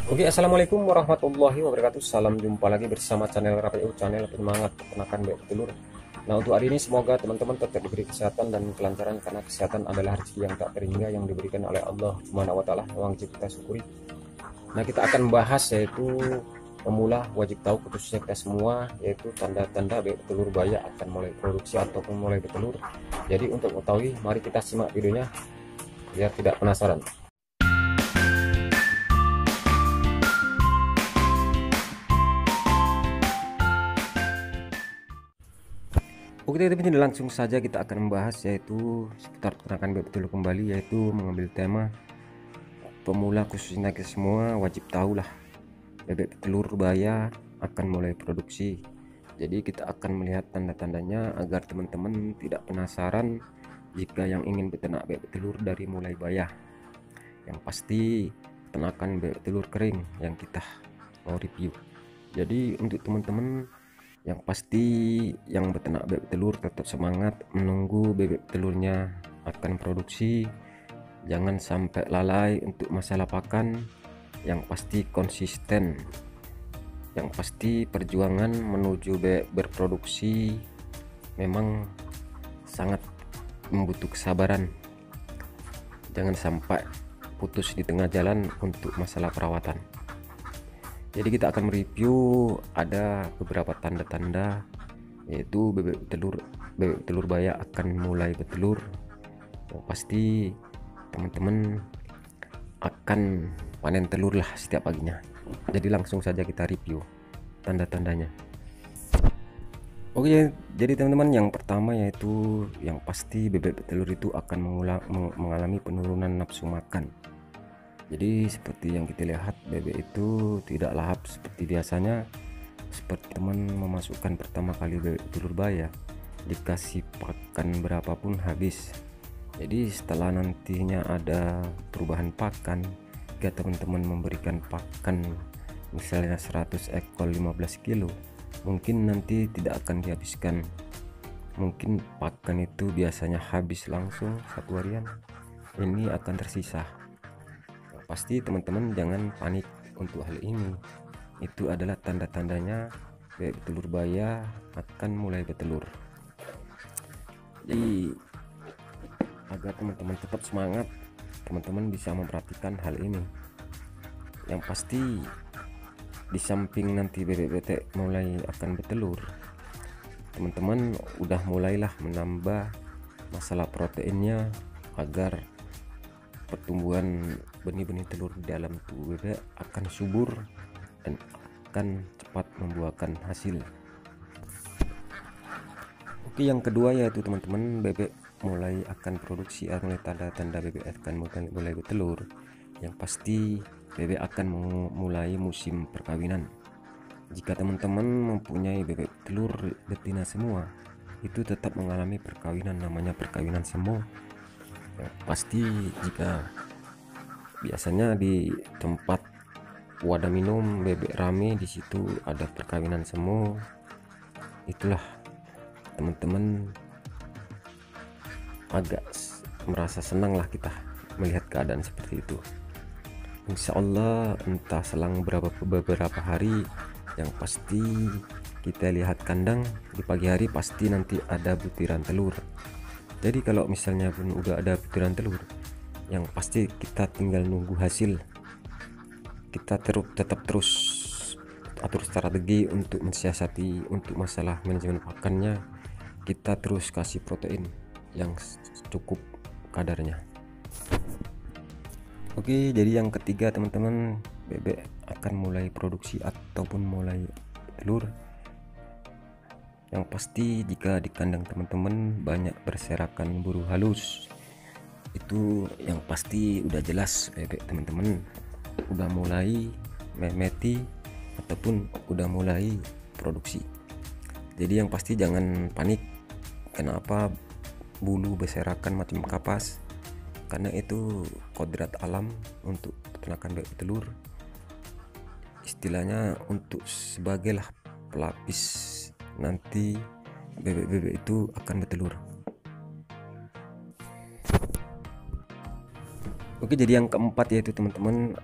Oke, assalamualaikum warahmatullahi wabarakatuh. Salam jumpa lagi bersama channel RPU, channel penyemangat peternakan bebek telur. Nah, untuk hari ini semoga teman-teman tetap diberi kesehatan dan kelancaran, karena kesehatan adalah rezeki yang tak terhingga yang diberikan oleh Allah Subhanahu wa taala, yang wajib kita syukuri. Nah, kita akan bahas yaitu pemula wajib tahu khususnya kita semua, yaitu tanda-tanda bebek telur baya akan mulai produksi ataupun mulai bertelur. Jadi untuk mengetahui, mari kita simak videonya biar tidak penasaran. Oke teman-teman, langsung saja kita akan membahas yaitu seputar peternakan bebek telur kembali, yaitu mengambil tema pemula khususnya kita semua wajib tahulah bebek telur baya akan mulai produksi. Jadi kita akan melihat tanda-tandanya agar teman-teman tidak penasaran jika yang ingin beternak bebek telur dari mulai baya. Yang pasti peternakan bebek telur kering yang kita mau review. Jadi untuk teman-teman yang pasti yang beternak bebek telur tetap semangat menunggu bebek telurnya akan produksi. Jangan sampai lalai untuk masalah pakan. Yang pasti konsisten. Yang pasti perjuangan menuju bebek berproduksi memang sangat membutuhkan kesabaran. Jangan sampai putus di tengah jalan untuk masalah perawatan. Jadi kita akan mereview ada beberapa tanda-tanda, yaitu bebek telur baya akan mulai bertelur. Yang pasti teman-teman akan panen telur lah setiap paginya. Jadi langsung saja kita review tanda-tandanya. Oke, jadi teman-teman, yang pertama yaitu yang pasti bebek telur itu akan mengalami penurunan nafsu makan. Jadi seperti yang kita lihat, bebek itu tidak lahap seperti biasanya. Seperti teman memasukkan pertama kali bebek telur baya, dikasih pakan berapapun habis. Jadi setelah nantinya ada perubahan pakan, jika teman-teman memberikan pakan misalnya 100 ekor 15 kilo, mungkin nanti tidak akan dihabiskan. Mungkin pakan itu biasanya habis langsung satu harian, ini akan tersisa. Pasti teman-teman jangan panik untuk hal ini. Itu adalah tanda-tandanya bebek telur baya akan mulai bertelur. Jadi agar teman-teman tetap semangat, teman-teman bisa memperhatikan hal ini. Yang pasti di samping nanti bebek mulai akan bertelur, teman-teman udah mulailah menambah masalah proteinnya agar pertumbuhan benih-benih telur di dalam tubuh bebek akan subur dan akan cepat membuahkan hasil. Oke, yang kedua yaitu teman-teman bebek mulai akan produksi, mulai tanda-tanda bebek akan mulai bertelur. Yang pasti bebek akan mulai musim perkawinan. Jika teman-teman mempunyai bebek telur betina semua, itu tetap mengalami perkawinan, namanya perkawinan semu. Pasti jika biasanya di tempat wadah minum bebek rame, di situ ada perkawinan semu, itulah teman-teman agak merasa senang lah kita melihat keadaan seperti itu. Insya Allah entah selang beberapa hari, yang pasti kita lihat kandang di pagi hari pasti nanti ada butiran telur. Jadi kalau misalnya pun udah ada butiran telur, yang pasti kita tinggal nunggu hasil. Kita tetap terus atur strategi untuk mensiasati untuk masalah manajemen pakannya. Kita terus kasih protein yang cukup kadarnya. Oke, jadi yang ketiga teman-teman, bebek akan mulai produksi ataupun mulai telur. Yang pasti jika di kandang teman-teman banyak berserakan buru halus, itu yang pasti udah jelas bebek teman-teman udah mulai memeti ataupun udah mulai produksi. Jadi yang pasti jangan panik kenapa bulu berserakan macam kapas, karena itu kodrat alam untuk peternakan bebek telur, istilahnya untuk sebagai lah pelapis nanti bebek-bebek itu akan bertelur. Oke, jadi yang keempat yaitu teman-teman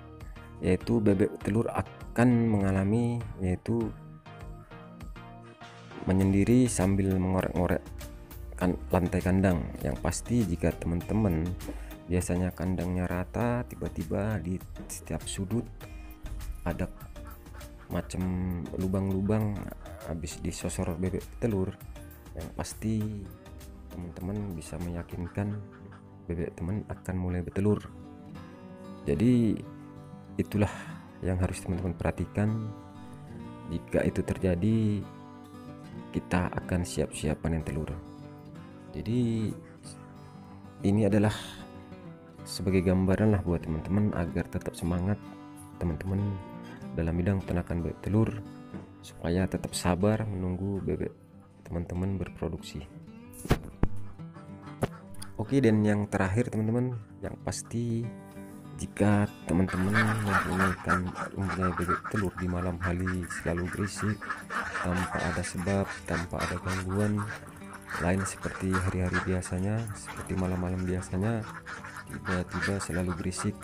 yaitu bebek telur akan mengalami yaitu menyendiri sambil mengorek-ngorek lantai kandang. Yang pasti jika teman-teman biasanya kandangnya rata, tiba-tiba di setiap sudut ada macam lubang-lubang habis disosor bebek telur, yang pasti teman-teman bisa meyakinkan bebek teman akan mulai bertelur. Jadi itulah yang harus teman-teman perhatikan. Jika itu terjadi, kita akan siap-siap panen telur. Jadi ini adalah sebagai gambaran lah buat teman-teman agar tetap semangat teman-teman dalam bidang peternakan bebek telur, supaya tetap sabar menunggu bebek teman-teman berproduksi. Oke, dan yang terakhir teman-teman, yang pasti jika teman-teman mempunyai bebek telur di malam hari selalu berisik tanpa ada sebab, tanpa ada gangguan lain seperti hari-hari biasanya, seperti malam-malam biasanya, tiba-tiba selalu berisik,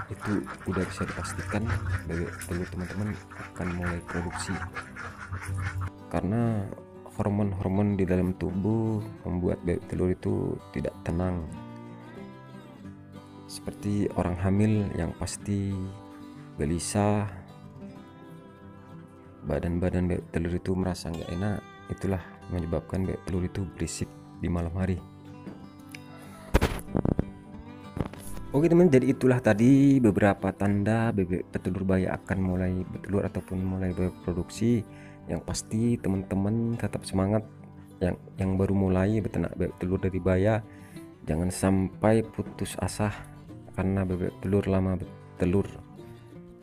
itu udah bisa dipastikan bebek telur teman-teman akan mulai produksi. Karena hormon-hormon di dalam tubuh membuat bebek telur itu tidak tenang, seperti orang hamil yang pasti gelisah, badan-badan bebek telur itu merasa nggak enak. Itulah menyebabkan bebek telur itu berisik di malam hari. Oke teman, jadi itulah tadi beberapa tanda bebek petelur baya akan mulai bertelur ataupun mulai berproduksi. Yang pasti teman-teman tetap semangat, yang baru mulai beternak bebek telur dari baya, jangan sampai putus asa karena bebek telur lama bertelur.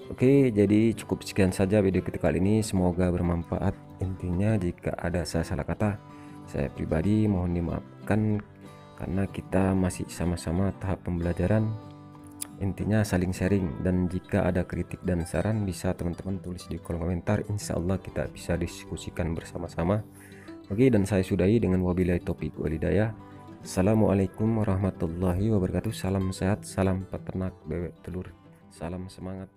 Oke, jadi cukup sekian saja video kita kali ini, semoga bermanfaat. Intinya jika ada salah kata, saya pribadi mohon dimaafkan karena kita masih sama-sama tahap pembelajaran. Intinya saling sharing, dan jika ada kritik dan saran bisa teman-teman tulis di kolom komentar, insya Allah kita bisa diskusikan bersama-sama. Oke, dan saya sudahi dengan wabillahi taufiq wal hidayah. Assalamualaikum warahmatullahi wabarakatuh. Salam sehat, salam peternak bebek telur, salam semangat.